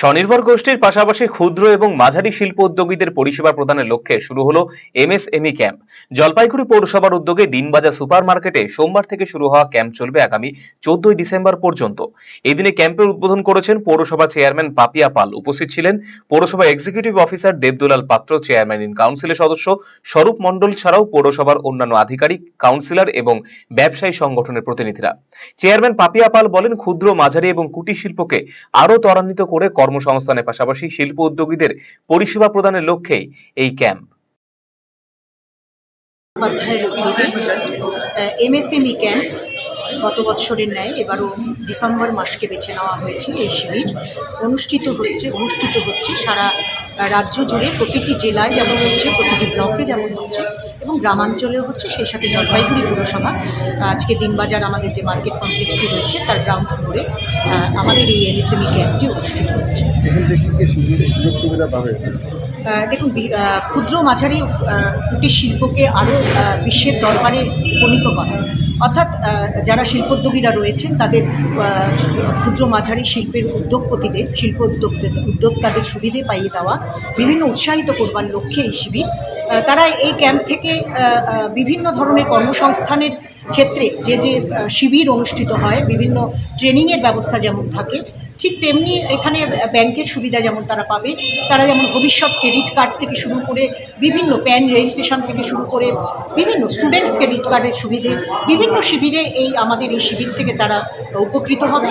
স্বনির্ভর গোষ্ঠীর পাশাপাশি ক্ষুদ্র এবং মাঝারি শিল্প উদ্যোগীদের পরিষেবা প্রদানের লক্ষ্যে শুরু হলো এমএসএমই ক্যাম্প। জলপাইগুড়ি পৌরসভার উদ্যোগে দিনবাজার সুপার মার্কেটে সোমবার থেকে শুরু হওয়া ক্যাম্প চলবে আগামী 14 ডিসেম্বর পর্যন্ত। এই দিনে ক্যাম্পের উদ্বোধন করেছেন পৌরসভা চেয়ারম্যান পাপিয়া পাল। উপস্থিত ছিলেন পৌরসভা এক্সিকিউটিভ অফিসার দেবদুলাল পাত্র, চেয়ারম্যান ইন কাউন্সিলের সদস্য স্বরূপ মণ্ডল ছাড়াও পৌরসভার অন্যান্য আধিকারিক, কাউন্সিলর এবং ব্যবসায়ী সংগঠনের প্রতিনিধিরা। চেয়ারম্যান পাপিয়া পাল বলেন, ক্ষুদ্র, মাঝারি এবং কুটির শিল্পকে আরও ত্বরান্বিত করে কর্মসংস্থানের পাশাপাশি শিল্প উদ্যোগীদের পরিষেবা প্রদানের লক্ষ্যেই এই ক্যাম্প। এমএসএমই ক্যাম্প গত বছরের ন্যায় এবারও ডিসেম্বর মাসকে বেছে নেওয়া হয়েছে। এই শিবির অনুষ্ঠিত হচ্ছে সারা রাজ্য জুড়ে, প্রতিটি জেলায় যেমন হচ্ছে, প্রতিটি ব্লকে যেমন হচ্ছে এবং গ্রামাঞ্চলেও হচ্ছে। সেই সাথে জলপাইগুড়ি পৌরসভা আজকে দিনবাজার আমাদের যে মার্কেট কমপ্লেক্সটি রয়েছে তার গ্রাউন্ড ফ্লোরে আমাদের এই এমএসএমই ক্যাম্পটি অনুষ্ঠিত হচ্ছে। দেখুন, ক্ষুদ্র, মাঝারি, কুটির শিল্পকে আরও বিশ্বের দরবারে উপনীত করা, অর্থাৎ যারা শিল্পোদ্যোগীরা রয়েছেন তাদের ক্ষুদ্র মাঝারি শিল্পের উদ্যোগপতিদের, উদ্যোক্তাদের সুবিধে পাইয়ে দেওয়া, বিভিন্ন উৎসাহিত করবার লক্ষ্যে এই শিবির। তারা এই ক্যাম্প থেকে বিভিন্ন ধরনের কর্মসংস্থানের ক্ষেত্রে যে শিবির অনুষ্ঠিত হয়, বিভিন্ন ট্রেনিংয়ের ব্যবস্থা যেমন থাকে, ঠিক তেমনি এখানে ব্যাংকের সুবিধা যেমন তারা পাবে। তারা যেমন ভবিষ্যৎ ক্রেডিট কার্ড থেকে শুরু করে বিভিন্ন প্যান রেজিস্ট্রেশন থেকে শুরু করে বিভিন্ন স্টুডেন্টস ক্রেডিট কার্ডের সুবিধে, বিভিন্ন শিবিরে আমাদের এই শিবির থেকে তারা উপকৃত হবে।